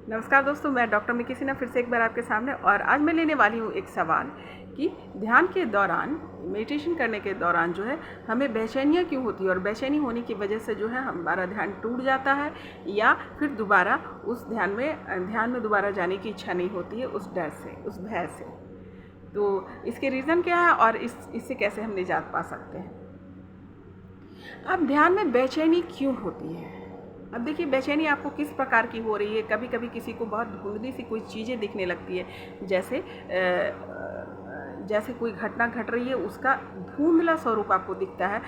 नमस्कार दोस्तों, मैं डॉक्टर मिकी सिन्हा फिर से एक बार आपके सामने। और आज मैं लेने वाली हूँ एक सवाल कि ध्यान के दौरान, मेडिटेशन करने के दौरान जो है हमें बेचैनियाँ क्यों होती है, और बेचैनी होने की वजह से जो है हमारा ध्यान टूट जाता है या फिर दोबारा उस ध्यान में दोबारा जाने की इच्छा नहीं होती है, उस डर से, उस भय से। तो इसके रीज़न क्या है और इससे कैसे हम निजात पा सकते हैं। अब ध्यान में बेचैनी क्यों होती है? अब देखिए, बेचैनी आपको किस प्रकार की हो रही है। कभी कभी किसी को बहुत धुंधली सी कोई चीज़ें दिखने लगती है, जैसे कोई घटना घट रही है, उसका धुंधला स्वरूप आपको दिखता है,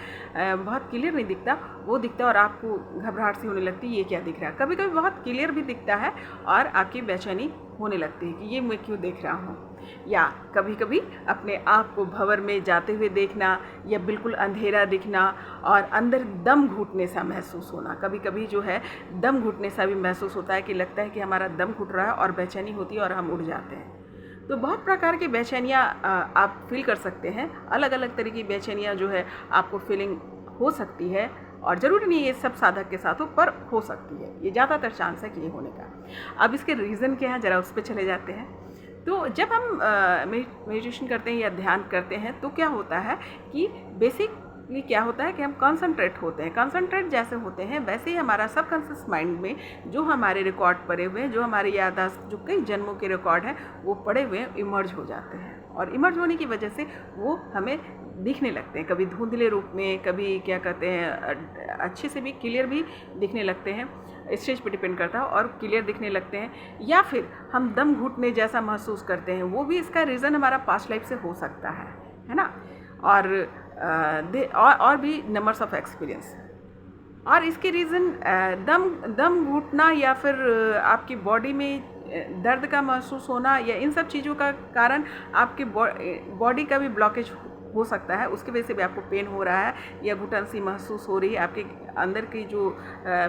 बहुत क्लियर नहीं दिखता, वो दिखता है और आपको घबराहट सी होने लगती है, ये क्या दिख रहा है। कभी कभी बहुत क्लियर भी दिखता है और आपकी बेचैनी होने लगती है कि ये मैं क्यों देख रहा हूँ। या कभी कभी अपने आप को भंवर में जाते हुए देखना, या बिल्कुल अंधेरा दिखना और अंदर दम घुटने सा महसूस होना। कभी कभी जो है दम घुटने सा भी महसूस होता है कि लगता है कि हमारा दम घुट रहा है और बेचैनी होती है और हम उड़ जाते हैं। तो बहुत प्रकार की बेचैनियाँ आप फील कर सकते हैं। अलग अलग तरह की बेचैनियाँ जो है आपको फीलिंग हो सकती है, और ज़रूरी नहीं ये सब साधक के साथ हो, पर हो सकती है। ये ज़्यादातर चांस है कि ये होने का। अब इसके रीज़न क्या है, ज़रा उस पर चले जाते हैं। तो जब हम मेडिटेशन करते हैं या ध्यान करते हैं तो क्या होता है कि बेसिकली क्या होता है कि हम कंसंट्रेट होते हैं। कंसंट्रेट जैसे होते हैं वैसे ही हमारा सबकॉन्शियस माइंड में जो हमारे रिकॉर्ड पड़े हुए हैं, जो हमारी याददाश्त, जो कई जन्मों के रिकॉर्ड हैं, वो पड़े हुए इमर्ज हो जाते हैं। और इमर्ज होने की वजह से वो हमें दिखने लगते हैं, कभी धुंधले रूप में, कभी क्या कहते हैं अच्छे से भी, क्लियर भी दिखने लगते हैं। स्टेज पे डिपेंड करता है, और क्लियर दिखने लगते हैं। या फिर हम दम घुटने जैसा महसूस करते हैं, वो भी इसका रीज़न हमारा पास्ट लाइफ से हो सकता है ना। और भी नंबर्स ऑफ एक्सपीरियंस। और इसके रीज़न दम घुटना, या फिर आपकी बॉडी में दर्द का महसूस होना, या इन सब चीज़ों का कारण आपके बॉडी का भी ब्लॉकेज हो सकता है। उसकी वजह से भी आपको पेन हो रहा है या घुटन सी महसूस हो रही है। आपके अंदर की जो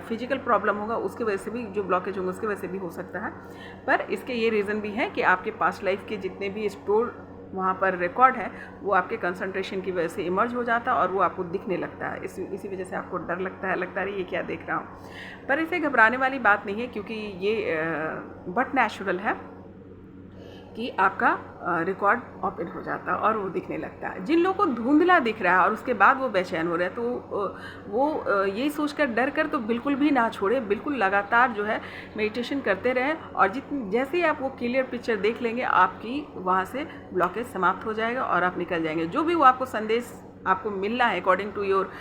फिजिकल प्रॉब्लम होगा उसकी वजह से भी, जो ब्लॉकेज होंगे उसकी वजह से भी हो सकता है। पर इसके ये रीज़न भी है कि आपके पास्ट लाइफ के जितने भी स्टोर वहाँ पर रिकॉर्ड है, वो आपके कंसंट्रेशन की वजह से इमर्ज हो जाता है और वो आपको दिखने लगता है। इसी वजह से आपको डर लगता है ये क्या देख रहा हूँ। पर इसे घबराने वाली बात नहीं है, क्योंकि ये बट नेचुरल है कि आपका रिकॉर्ड ओपन हो जाता है और वो दिखने लगता है। जिन लोगों को धुंधला दिख रहा है और उसके बाद वो बेचैन हो रहे हैं, तो वो यही सोचकर, डर कर तो बिल्कुल भी ना छोड़े, बिल्कुल लगातार जो है मेडिटेशन करते रहें। और जैसे ही आप वो क्लियर पिक्चर देख लेंगे, आपकी वहाँ से ब्लॉकेज समाप्त हो जाएगा और आप निकल जाएंगे। जो भी वो आपको संदेश आपको मिलना है according to your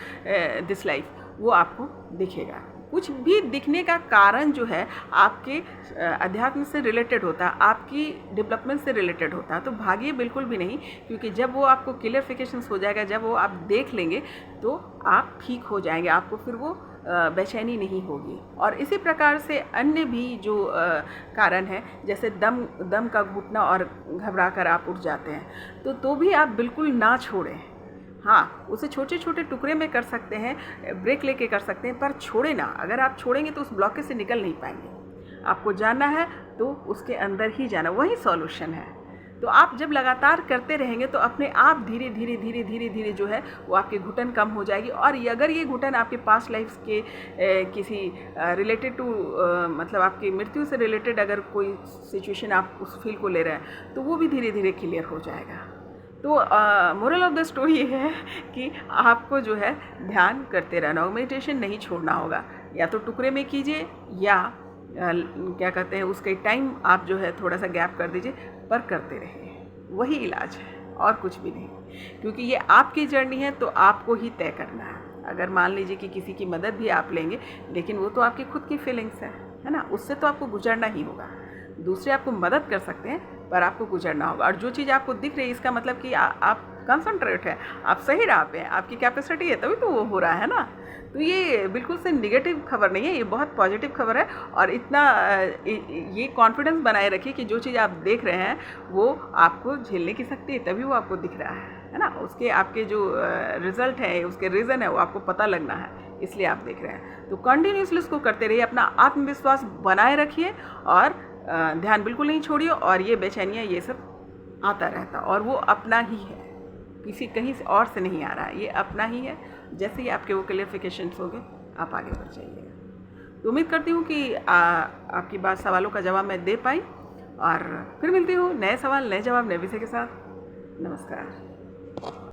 this life, वो आपको दिखेगा। कुछ भी दिखने का कारण जो है आपके अध्यात्म से रिलेटेड होता है, आपकी डेवलपमेंट से रिलेटेड होता है। तो भागिए बिल्कुल भी नहीं, क्योंकि जब वो आपको क्लियरफिकेशंस हो जाएगा, जब वो आप देख लेंगे, तो आप ठीक हो जाएंगे, आपको फिर वो बेचैनी नहीं होगी। और इसी प्रकार से अन्य भी जो कारण हैं, जैसे दम का घुटना और घबरा कर आप उठ जाते हैं, तो भी आप बिल्कुल ना छोड़ें। हाँ, उसे छोटे छोटे टुकड़े में कर सकते हैं, ब्रेक लेके कर सकते हैं, पर छोड़े ना। अगर आप छोड़ेंगे तो उस ब्लॉकेज से निकल नहीं पाएंगे। आपको जाना है तो उसके अंदर ही जाना, वही सॉल्यूशन है। तो आप जब लगातार करते रहेंगे तो अपने आप धीरे धीरे धीरे धीरे धीरे जो है वो आपकी घुटन कम हो जाएगी। और अगर ये घुटन आपके पास्ट लाइफ के किसी रिलेटेड टू, मतलब आपकी मृत्यु से रिलेटेड अगर कोई सिचुएशन आप उस फील को ले रहे हैं, तो वो भी धीरे धीरे क्लियर हो जाएगा। तो मोरल ऑफ द स्टोरी ये है कि आपको जो है ध्यान करते रहना होगा, मेडिटेशन नहीं छोड़ना होगा। या तो टुकड़े में कीजिए, या क्या कहते हैं, उसके टाइम आप जो है थोड़ा सा गैप कर दीजिए, पर करते रहिए। वही इलाज है और कुछ भी नहीं, क्योंकि ये आपकी जर्नी है तो आपको ही तय करना है। अगर मान लीजिए कि किसी की मदद भी आप लेंगे, लेकिन वो तो आपकी खुद की फीलिंग्स है ना, उससे तो आपको गुजरना ही होगा। दूसरे आपको मदद कर सकते हैं, पर आपको गुजरना होगा। और जो चीज़ आपको दिख रही है, इसका मतलब कि आप कंसंट्रेट है, आप सही राह पे हैं, आपकी कैपेसिटी है, तभी तो वो हो रहा है ना। तो ये बिल्कुल से निगेटिव खबर नहीं है, ये बहुत पॉजिटिव खबर है। और इतना ये कॉन्फिडेंस बनाए रखिए कि जो चीज़ आप देख रहे हैं वो आपको झेलने की शक्ति है, तभी वो आपको दिख रहा है ना। उसके आपके जो रिजल्ट है, उसके रीज़न है, वो आपको पता लगना है, इसलिए आप देख रहे हैं। तो कंटिन्यूसली इसको करते रहिए, अपना आत्मविश्वास बनाए रखिए और ध्यान बिल्कुल नहीं छोड़िए। और ये बेचैनियाँ, ये सब आता रहता, और वो अपना ही है, किसी कहीं से और से नहीं आ रहा है, ये अपना ही है। जैसे ही आपके वो क्लियरफिकेशन हो गए, आप आगे बढ़ जाइएगा। तो उम्मीद करती हूँ कि आपकी बात सवालों का जवाब मैं दे पाई, और फिर मिलती हूँ नए सवाल नए जवाब नए विषय के साथ। नमस्कार।